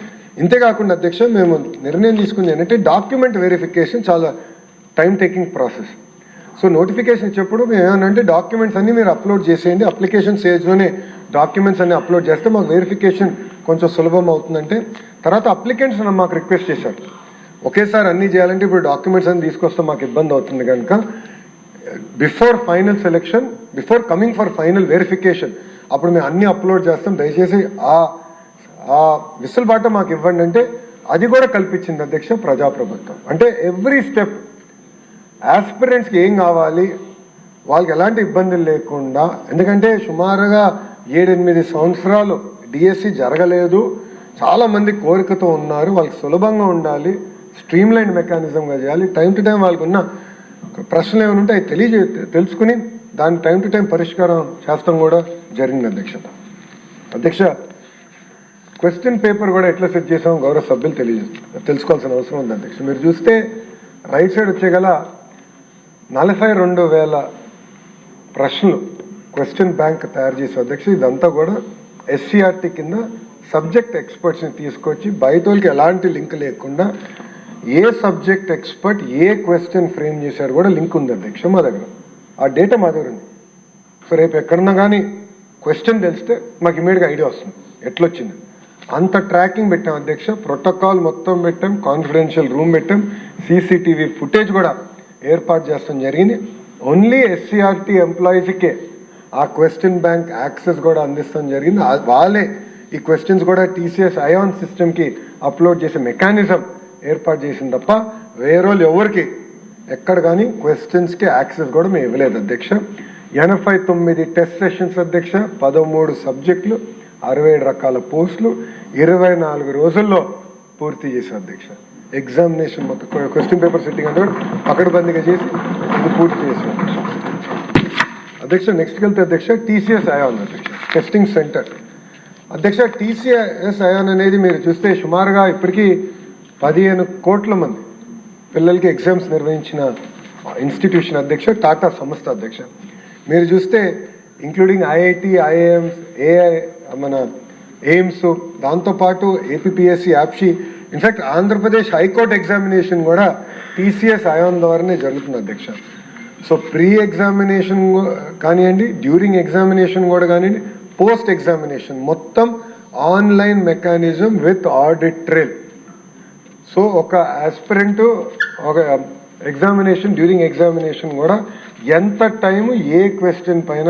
ఇంతేకాకుండా అధ్యక్ష మేము నిర్ణయం తీసుకుంది ఏంటంటే డాక్యుమెంట్ వెరిఫికేషన్ చాలా time taking process. So notification ఇచ్చేప్పుడు మేము ఏమనంటే డాక్యుమెంట్స్ అన్నీ మీరు అప్లోడ్ చేసేయండి, అప్లికేషన్ స్టేజ్లోనే డాక్యుమెంట్స్ అన్ని అప్లోడ్ చేస్తే మాకు వెరిఫికేషన్ కొంచెం సులభం అవుతుందంటే, తర్వాత అప్లికెంట్స్ మాకు రిక్వెస్ట్ చేశారు ఒకేసారి అన్నీ చేయాలంటే ఇప్పుడు డాక్యుమెంట్స్ అన్ని తీసుకొస్తే మాకు ఇబ్బంది అవుతుంది కనుక before final selection, before coming for final verification అప్పుడు మేము అన్నీ అప్లోడ్ చేస్తాం, దయచేసి ఆ విసులుబాట మాకు ఇవ్వండి అంటే అది కూడా కల్పించింది అధ్యక్ష ప్రజాప్రభుత్వం. అంటే ఎవ్రీ స్టెప్ ఆస్పిరెంట్స్కి ఏం కావాలి, వాళ్ళకి ఎలాంటి ఇబ్బందులు లేకుండా, ఎందుకంటే సుమారుగా 7-8 సంవత్సరాలు డిఎస్సి జరగలేదు, చాలామంది కోరికతో ఉన్నారు, వాళ్ళకి సులభంగా ఉండాలి, స్ట్రీమ్లైన్ మెకానిజంగా చేయాలి, టైం టు టైం వాళ్ళకు ఉన్న ప్రశ్నలు ఏమైనా ఉంటే అవి తెలుసుకుని దాని టైం టు టైం పరిష్కారం చేస్తాం కూడా జరిగింది అధ్యక్ష. అధ్యక్ష, క్వశ్చన్ పేపర్ కూడా ఎట్లా సెట్ చేసాం గౌరవ సభ్యులు తెలుసుకోవాల్సిన అవసరం ఉంది అధ్యక్ష. మీరు చూస్తే రైట్ సైడ్ వచ్చేగల 42,000 ప్రశ్నలు క్వశ్చన్ బ్యాంక్ తయారు చేసే అధ్యక్ష. ఇదంతా కూడా SCRT కింద సబ్జెక్ట్ ఎక్స్పర్ట్స్ని తీసుకొచ్చి బయటోళ్ళకి ఎలాంటి లింక్ లేకుండా ఏ సబ్జెక్ట్ ఎక్స్పర్ట్ ఏ క్వశ్చన్ ఫ్రేమ్ చేశారు కూడా లింక్ ఉంది అధ్యక్ష మా దగ్గర. ఆ డేటా మా దగ్గర ఉంది. సో రేపు ఎక్కడన్నా కానీ క్వశ్చన్ తెలిస్తే మాకు ఇమీడియట్గా ఐడియా వస్తుంది ఎట్లొచ్చింది. అంత ట్రాకింగ్ పెట్టాం అధ్యక్ష. ప్రోటోకాల్ మొత్తం పెట్టాం, కాన్ఫిడెన్షియల్ రూమ్ పెట్టాం, CCTV ఫుటేజ్ కూడా ఏర్పాటు చేస్తాం జరిగింది. ఓన్లీ SCRT ఎంప్లాయీస్కే ఆ క్వశ్చన్ బ్యాంక్ యాక్సెస్ కూడా అందిస్తాం జరిగింది. వాళ్ళే ఈ క్వశ్చన్స్ కూడా TCS ION సిస్టమ్కి అప్లోడ్ చేసే మెకానిజం ఏర్పాటు చేసింది తప్ప వేరే వాళ్ళు ఎవరికి ఎక్కడ కానీ క్వశ్చన్స్కి యాక్సెస్ కూడా మేము ఇవ్వలేదు అధ్యక్ష. 89 టెస్ట్ సెషన్స్ అధ్యక్ష, 13 సబ్జెక్టులు, 67 రకాల పోస్టులు 24 రోజుల్లో పూర్తి చేశాం అధ్యక్ష. ఎగ్జామినేషన్ మొత్తం క్వశ్చన్ పేపర్ సెట్టింగ్ అంటే పకడ్బందీగా చేసి ఇది పూర్తి చేశాం అధ్యక్ష. నెక్స్ట్కి వెళ్తే అధ్యక్ష TCS ION అధ్యక్ష టెస్టింగ్ సెంటర్ అధ్యక్ష. TCS ION అనేది మీరు చూస్తే సుమారుగా ఇప్పటికీ 15 కోట్ల మంది పిల్లలకి ఎగ్జామ్స్ నిర్వహించిన ఇన్స్టిట్యూషన్ అధ్యక్ష, టాటా సంస్థ అధ్యక్ష. మీరు చూస్తే ఇంక్లూడింగ్ IIT, IIMs, మన ఎయిమ్స్, దాంతోపాటు APPSC, యాప్షి, ఇన్ఫ్యాక్ట్ ఆంధ్రప్రదేశ్ హైకోర్టు ఎగ్జామినేషన్ కూడా TCS ION ద్వారానే జరుగుతుంది అధ్యక్ష. సో ప్రీ ఎగ్జామినేషన్ కానివ్వండి, డ్యూరింగ్ ఎగ్జామినేషన్ కూడా కానివ్వండి, పోస్ట్ ఎగ్జామినేషన్ మొత్తం online mechanism with audit trail. So ఒక ఆస్పిరెంట్ ఒక ఎగ్జామినేషన్ డ్యూరింగ్ ఎగ్జామినేషన్ కూడా ఎంత టైం ఏ క్వశ్చన్ పైన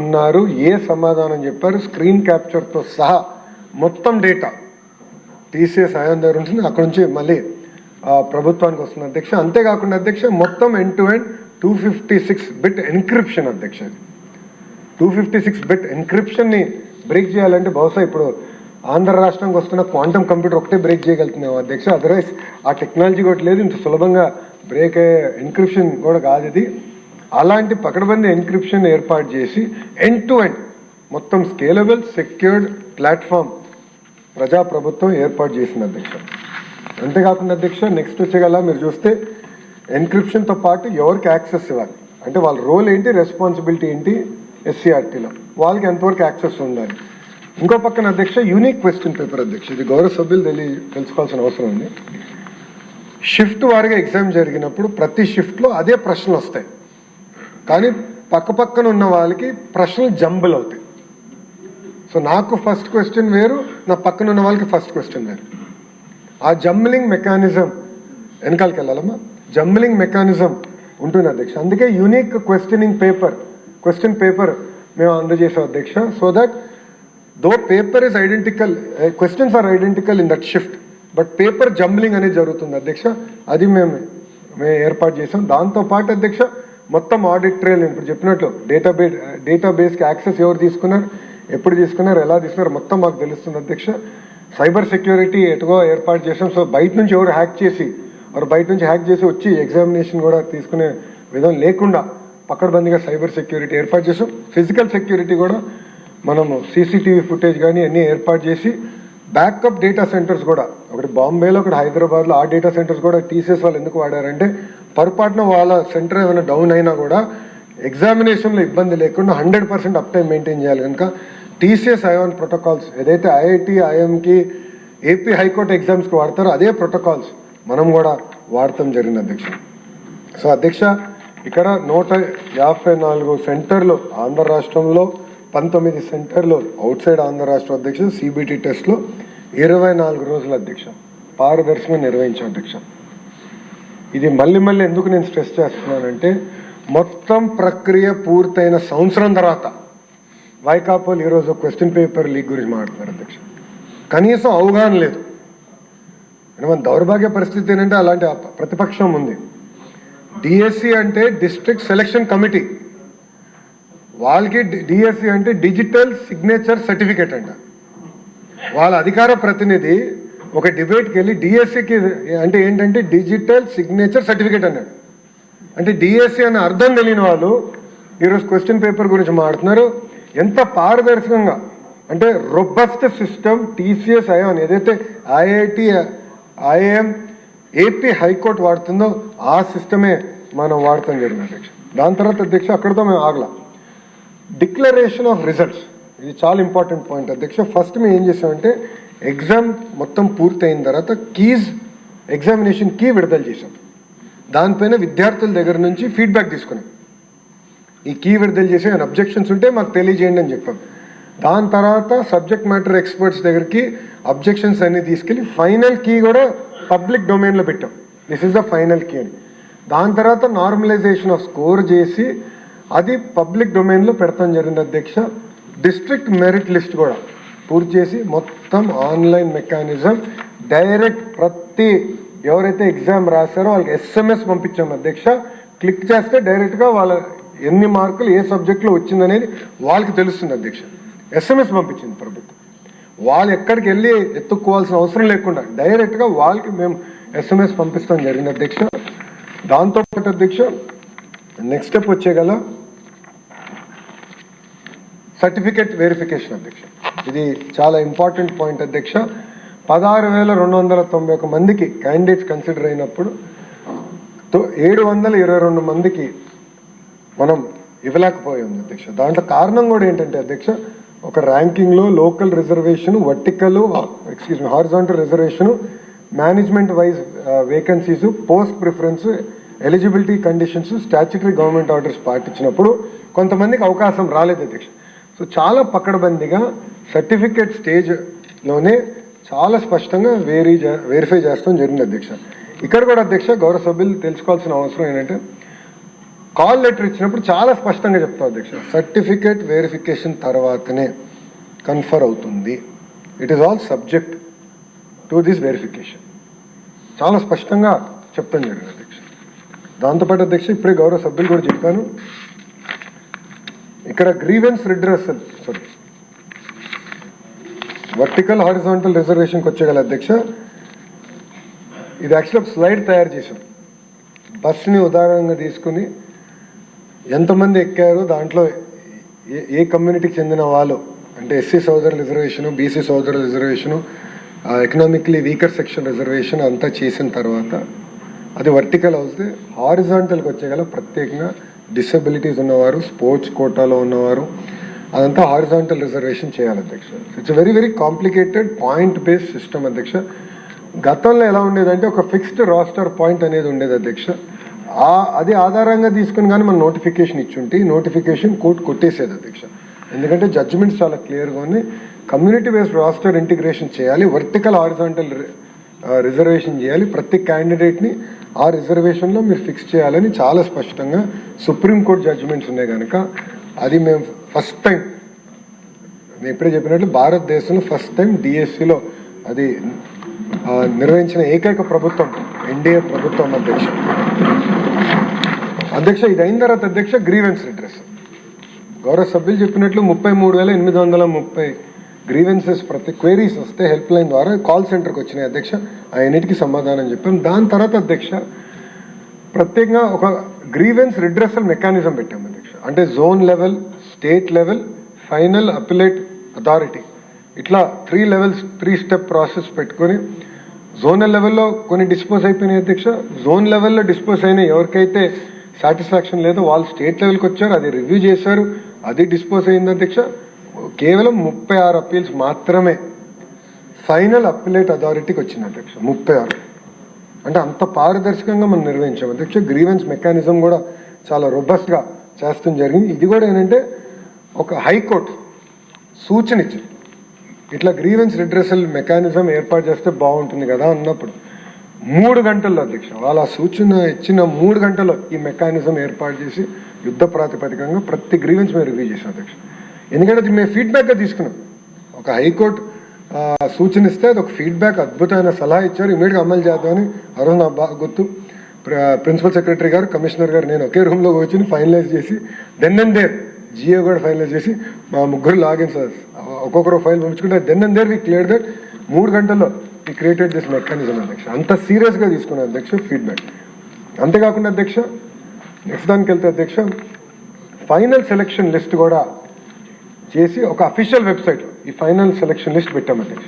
ఉన్నారు, ఏ సమాధానం చెప్పారు, స్క్రీన్ క్యాప్చర్తో సహా మొత్తం డేటా TCS ION దగ్గర ఉంటుంది. అక్కడ నుంచి మళ్ళీ ప్రభుత్వానికి వస్తుంది అధ్యక్ష. అంతేకాకుండా అధ్యక్ష మొత్తం end to end 256 bit encryption అధ్యక్ష. 256 బిట్ ఎన్క్రిప్షన్ని బ్రేక్ చేయాలంటే బహుశా ఇప్పుడు ఆంధ్ర రాష్ట్రానికి వస్తున్న క్వాంటమ్ కంప్యూటర్ ఒకటే బ్రేక్ చేయగలుగుతున్నాం అధ్యక్ష. అదర్వైజ్ ఆ టెక్నాలజీ కూడా లేదు, ఇంత సులభంగా బ్రేక్ అయ్యే ఎన్క్రిప్షన్ కూడా కాదు ఇది. అలాంటి పకడ్బందీ ఎన్క్రిప్షన్ ఏర్పాటు చేసి ఎండ్ టు ఎండ్ మొత్తం స్కేలబుల్ సెక్యూర్డ్ ప్లాట్ఫామ్ ప్రజాప్రభుత్వం ఏర్పాటు చేసింది అధ్యక్ష. అంతేకాకుండా అధ్యక్ష నెక్స్ట్ వచ్చేగల మీరు చూస్తే ఎన్క్రిప్షన్తో పాటు ఎవరికి యాక్సెస్ ఇవ్వాలి అంటే వాళ్ళ రోల్ ఏంటి, రెస్పాన్సిబిలిటీ ఏంటి, SCRTలో వాళ్ళకి ఎంతవరకు యాక్సెస్ ఉండాలి. ఇంకో పక్కన అధ్యక్ష యూనిక్ క్వశ్చన్ పేపర్ అధ్యక్ష. ఇది గౌరవ సభ్యులు తెలుసుకోవాల్సిన అవసరం ఉంది. షిఫ్ట్ వారిగా ఎగ్జామ్ జరిగినప్పుడు ప్రతి షిఫ్ట్లో అదే ప్రశ్నలు వస్తాయి, కానీ పక్కన ఉన్న వాళ్ళకి ప్రశ్నలు జంబుల్ అవుతాయి. సో నాకు ఫస్ట్ క్వశ్చన్ వేరు, నా పక్కన ఉన్న వాళ్ళకి ఫస్ట్ క్వశ్చన్ వేరు. ఆ జంబ్లింగ్ మెకానిజం వెనకాలకి వెళ్ళాలమ్మా, జంబ్లింగ్ మెకానిజం ఉంటుంది అధ్యక్ష. అందుకే యూనిక్ క్వశ్చన్ పేపర్ మేము అందజేసాం అధ్యక్ష. So that though paper is identical, questions are identical in that shift, but paper jumbling అనేది జరుగుతుంది అధ్యక్ష. అది మేము ఏర్పాటు చేసాం. దాంతోపాటు అధ్యక్ష మొత్తం ఆడిట్ ట్రైల్ ఇప్పుడు చెప్పినట్లు డేటాబేస్కి యాక్సెస్ ఎవరు తీసుకున్నారు, ఎప్పుడు తీసుకున్నారు, ఎలా తీసుకున్నారు మొత్తం మాకు తెలుస్తుంది అధ్యక్ష. సైబర్ సెక్యూరిటీ ఎటుగో ఏర్పాటు చేసాం. సో బయట నుంచి ఎవరు హ్యాక్ చేసి వచ్చి ఎగ్జామినేషన్ కూడా తీసుకునే విధం లేకుండా పకడ్బందీగా సైబర్ సెక్యూరిటీ ఏర్పాటు చేసాం. ఫిజికల్ సెక్యూరిటీ కూడా మనము CCTV ఫుటేజ్ కానీ అన్నీ ఏర్పాటు చేసి బ్యాకప్ డేటా సెంటర్స్ కూడా ఒకటి బాంబేలో, ఒకటి హైదరాబాద్లో, ఆ డేటా సెంటర్స్ కూడా TCS వాళ్ళు ఎందుకు వాడారంటే పొరపాటున వాళ్ళ సెంటర్ ఏమైనా డౌన్ అయినా కూడా ఎగ్జామినేషన్లో ఇబ్బంది లేకుండా 100% అప్ టైం మెయింటైన్ చేయాలి కనుక TCS ION ప్రోటోకాల్స్ ఏదైతే IIT, IIMకి, AP హైకోర్టు ఎగ్జామ్స్కి వాడతారో అదే ప్రోటోకాల్స్ మనం కూడా వాడటం జరిగింది అధ్యక్ష. సో అధ్యక్ష ఇక్కడ 154 సెంటర్లు ఆంధ్ర రాష్ట్రంలో, 19 సెంటర్లు అవుట్ సైడ్ ఆంధ్ర రాష్ట్రం అధ్యక్ష. CBT టెస్ట్లో 24 రోజులు అధ్యక్ష పారదర్శకంగా నిర్వహించాం అధ్యక్ష. ఇది మళ్ళీ ఎందుకు నేను స్ట్రెస్ చేస్తున్నానంటే మొత్తం ప్రక్రియ పూర్తయిన సంవత్సరం తర్వాత వైకాపోలు ఈరోజు క్వశ్చన్ పేపర్ లీక్ గురించి మాట్లాడుతున్నారు అధ్యక్ష. కనీసం అవగాహన లేదు. మన దౌర్భాగ్య పరిస్థితి ఏంటంటే అలాంటి ప్రతిపక్షం ఉంది. DSC అంటే డిస్ట్రిక్ట్ సెలక్షన్ కమిటీ, వాళ్ళకి DSC అంటే డిజిటల్ సిగ్నేచర్ సర్టిఫికేట్ అంట. వాళ్ళ అధికార ప్రతినిధి ఒక డిబేట్కి వెళ్ళి DSCకి అంటే ఏంటంటే డిజిటల్ సిగ్నేచర్ సర్టిఫికేట్ అన్నాడు. అంటే డిఎస్సి అనే అర్థం తెలియని వాళ్ళు ఈరోజు క్వశ్చన్ పేపర్ గురించి మాట్లాడుతున్నారు. ఎంత పారదర్శకంగా అంటే రొబస్ట్ సిస్టమ్ టీసీఎస్ ఐఆన్ ఏదైతే ఐఐటి ఐఏఎం ఏపీ హైకోర్టు వాడుతుందో ఆ సిస్టమే మనం వాడతాం జరిగింది అధ్యక్ష. దాని తర్వాత అధ్యక్ష అక్కడితో మేము ఆగలా. డిక్లరేషన్ ఆఫ్ రిజల్ట్స్ ఇది చాలా ఇంపార్టెంట్ పాయింట్ అధ్యక్ష. ఫస్ట్ మేము ఏం చేసామంటే ఎగ్జామ్ మొత్తం పూర్తయిన తర్వాత ఎగ్జామినేషన్ కీ విడుదల చేసాం. దానిపైన విద్యార్థుల దగ్గర నుంచి ఫీడ్బ్యాక్ తీసుకున్నాం. ఈ కీ విడుదల చేసి ఆయన అబ్జెక్షన్స్ ఉంటే మాకు తెలియజేయండి అని చెప్పాం. దాని తర్వాత సబ్జెక్ట్ మ్యాటర్ ఎక్స్పర్ట్స్ దగ్గరికి అబ్జెక్షన్స్ అన్ని తీసుకెళ్ళి ఫైనల్ కీ కూడా పబ్లిక్ డొమైన్లో పెట్టాం. This is the final key అని. దాని తర్వాత నార్మలైజేషన్ ఆఫ్ స్కోర్ చేసి అది పబ్లిక్ డొమైన్లో పెడతాం జరిగింది అధ్యక్ష. డిస్ట్రిక్ట్ మెరిట్ లిస్ట్ కూడా పూర్తి చేసి మొత్తం ఆన్లైన్ మెకానిజం డైరెక్ట్ ప్రతి ఎవరైతే ఎగ్జామ్ రాశారో వాళ్ళకి ఎస్ఎంఎస్ పంపించాం అధ్యక్ష. క్లిక్ చేస్తే డైరెక్ట్గా వాళ్ళ ఎన్ని మార్కులు ఏ సబ్జెక్ట్లో వచ్చిందనేది వాళ్ళకి తెలుస్తుంది అధ్యక్ష. ఎస్ఎంఎస్ పంపించింది ప్రభుత్వం. వాళ్ళు ఎక్కడికి వెళ్ళి ఎత్తుక్కోవాల్సిన అవసరం లేకుండా డైరెక్ట్గా వాళ్ళకి మేము ఎస్ఎంఎస్ పంపిస్తాం జరిగింది అధ్యక్ష. దాంతోపాటు అధ్యక్ష నెక్స్ట్ స్టెప్ వచ్చేగల సర్టిఫికేట్ వెరిఫికేషన్ అధ్యక్ష. ఇది చాలా ఇంపార్టెంట్ పాయింట్ అధ్యక్ష. 16,291 మందికి క్యాండిడేట్స్ కన్సిడర్ అయినప్పుడు 722 మందికి మనం ఇవ్వలేకపోయాం అధ్యక్ష. దాంట్లో కారణం కూడా ఏంటంటే అధ్యక్ష ఒక ర్యాంకింగ్లో local reservation horizontal reservation management wise vacancies post preference eligibility conditions statutory government orders పాటించినప్పుడు కొంతమందికి అవకాశం రాలేదు అధ్యక్ష. సో చాలా పకడ్బందీగా సర్టిఫికేట్ స్టేజ్లోనే చాలా స్పష్టంగా వెరిఫై చేస్తాం జరిగింది అధ్యక్ష. ఇక్కడ కూడా అధ్యక్ష గౌరవ సభ్యులు తెలుసుకోవాల్సిన అవసరం ఏంటంటే కాల్ లెటర్ ఇచ్చినప్పుడు చాలా స్పష్టంగా చెప్తాం అధ్యక్ష. సర్టిఫికేట్ వెరిఫికేషన్ తర్వాతనే కన్ఫర్ అవుతుంది. It is all subject to this verification చాలా స్పష్టంగా చెప్తాం జరిగింది అధ్యక్ష. దాంతోపాటు అధ్యక్ష ఇప్పుడే గౌరవ సభ్యులు కూడా చెప్పాను. ఇక్కడ గ్రీవెన్స్ రిడ్రెసల్ వర్టికల్ హారిజాంటల్ రిజర్వేషన్కి వచ్చేగల అధ్యక్ష. ఇది యాక్చువల్గా స్లైడ్ తయారు చేసాం. బస్ని ఉదాహరణగా తీసుకుని ఎంతమంది ఎక్కారు, దాంట్లో ఏ కమ్యూనిటీకి చెందిన వాళ్ళు అంటే ఎస్సీ సోదరుల రిజర్వేషను, బీసీ సోదరుల reservation, economically weaker section reservation అంతా చేసిన తర్వాత అది వర్టికల్ అవుతే హారిజాంటల్కి వచ్చేగల ప్రత్యేకంగా డిసెబిలిటీస్ ఉన్నవారు, స్పోర్ట్స్ కోటాలో ఉన్నవారు అదంతా హారిజాంటల్ రిజర్వేషన్ చేయాలి అధ్యక్ష. It's very very complicated point based system అధ్యక్ష. గతంలో ఎలా ఉండేదంటే ఒక ఫిక్స్డ్ రాస్టర్ పాయింట్ అనేది ఉండేది అధ్యక్ష. అది ఆధారంగా తీసుకుని కానీ మనం నోటిఫికేషన్ ఇచ్చుంటే ఈ నోటిఫికేషన్ కోర్టు కొట్టేసేది అధ్యక్ష. ఎందుకంటే జడ్జిమెంట్స్ చాలా క్లియర్గా ఉంది. కమ్యూనిటీ బేస్డ్ రాస్టర్ ఇంటిగ్రేషన్ చేయాలి, వర్టికల్ హారిజాంటల్ రిజర్వేషన్ చేయాలి, ప్రతి క్యాండిడేట్ని ఆ రిజర్వేషన్లో మీరు ఫిక్స్ చేయాలని చాలా స్పష్టంగా సుప్రీంకోర్టు జడ్జిమెంట్స్ ఉన్నాయి కనుక అది మేము ఫస్ట్ టైం నేను ఇప్పుడే చెప్పినట్లు భారతదేశంలో ఫస్ట్ టైం డిఎస్సిలో అది నిర్వహించిన ఏకైక ప్రభుత్వం ఎన్డీఏ ప్రభుత్వం అధ్యక్ష. ఇది అయిన తర్వాత అధ్యక్ష గ్రీవెన్స్ రిడ్రెస్ గౌరవ సభ్యులు చెప్పినట్లు 33,830 గ్రీవెన్సెస్ ప్రతి క్వైరీస్ వస్తే హెల్ప్ లైన్ ద్వారా కాల్ సెంటర్కి వచ్చినాయి అధ్యక్ష. అన్నిటికీ సమాధానం చెప్పాం. దాని తర్వాత అధ్యక్ష ప్రత్యేకంగా ఒక గ్రీవెన్స్ రిడ్రెసల్ మెకానిజం పెట్టాం అధ్యక్ష. అంటే zone level, state level, final appellate authority ఇట్లా 3 లెవెల్స్ 3 స్టెప్ ప్రాసెస్ పెట్టుకొని జోనల్ లెవెల్లో కొన్ని డిస్పోజ్ అయిపోయినాయి అధ్యక్ష. జోన్ లెవెల్లో డిస్పోజ్ అయిన ఎవరికైతే సాటిస్ఫాక్షన్ లేదో వాళ్ళు స్టేట్ లెవెల్కి వచ్చారు, అది రివ్యూ చేశారు, అది డిస్పోజ్ అయింది అధ్యక్ష. కేవలం 36 అప్పీల్స్ మాత్రమే ఫైనల్ అప్పిలేట్ అథారిటీకి వచ్చింది అధ్యక్ష. 36 అంటే అంత పారదర్శకంగా మనం నిర్వహించాం అధ్యక్ష. గ్రీవెన్స్ మెకానిజం కూడా చాలా రొబస్ట్గా చేస్తాం జరిగింది. ఇది కూడా ఏంటంటే ఒక హైకోర్టు సూచన ఇచ్చింది, ఇట్లా గ్రీవెన్స్ రిడ్రెసల్ మెకానిజం ఏర్పాటు చేస్తే బాగుంటుంది కదా అన్నప్పుడు 3 గంటల్లో అధ్యక్ష వాళ్ళ సూచన ఇచ్చిన 3 గంటల్లో ఈ మెకానిజం ఏర్పాటు చేసి యుద్ధ ప్రాతిపదికంగా ప్రతి గ్రీవెన్స్ మేము రివ్యూ చేసాం అధ్యక్ష. ఎందుకంటే అది మేము ఫీడ్బ్యాక్గా తీసుకున్నాం. ఒక హైకోర్టు సూచన ఇస్తే అది ఒక ఫీడ్బ్యాక్ అద్భుతమైన సలహా ఇచ్చారు, ఇమీడియట్గా అమలు చేద్దామని. ఆ రోజు నాకు బాగా గుర్తు, ప్రిన్సిపల్ సెక్రటరీ గారు, కమిషనర్ గారు, నేను ఒకే రూమ్లో కూర్చొని ఫైనలైజ్ చేసి దెన్ అండ్ దేర్ జియో కూడా ఫైనలైజ్ చేసి మా ముగ్గురు లాగిన్ సార్ ఒక్కొక్కరు ఫైల్ పంపించుకుంటే then and there we clear that 3 గంటల్లో వి క్రియేటెడ్ దిస్ మెకానిజం అధ్యక్ష. అంత సీరియస్గా తీసుకున్నాను అధ్యక్ష ఫీడ్బ్యాక్. అంతేకాకుండా అధ్యక్ష నెక్స్ట్ దానికి వెళ్తే అధ్యక్ష ఫైనల్ సెలక్షన్ లిస్ట్ కూడా చేసి ఒక అఫీషియల్ వెబ్సైట్ ఈ ఫైనల్ సెలక్షన్ లిస్ట్ పెట్టాం అధ్యక్ష.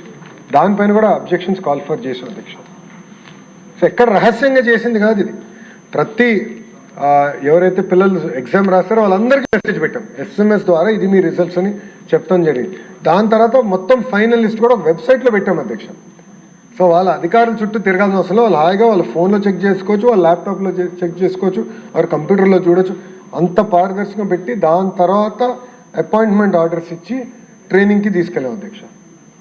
దానిపైన కూడా అబ్జెక్షన్స్ కాల్ ఫర్ చేసాం అధ్యక్ష. సో ఎక్కడ రహస్యంగా చేసింది కాదు ఇది. ప్రతి ఎవరైతే పిల్లలు ఎగ్జామ్ రాస్తారో వాళ్ళందరికీ మెసేజ్ పెట్టాం SMS ద్వారా, ఇది మీ రిజల్ట్స్ అని చెప్తాం జరిగింది. దాని తర్వాత మొత్తం ఫైనల్ లిస్ట్ కూడా ఒక వెబ్సైట్లో పెట్టాం అధ్యక్ష. సో వాళ్ళ అధికారుల చుట్టూ తిరగాల్సిన అవసరం, వాళ్ళు హాయిగా వాళ్ళ ఫోన్లో చెక్ చేసుకోవచ్చు, వాళ్ళ ల్యాప్టాప్లో చెక్ చేసుకోవచ్చు, వారి కంప్యూటర్లో చూడొచ్చు. అంత పారదర్శకంగా పెట్టి దాని తర్వాత అపాయింట్మెంట్ ఆర్డర్స్ ఇచ్చి ట్రైనింగ్కి తీసుకెళ్ళాం అధ్యక్ష.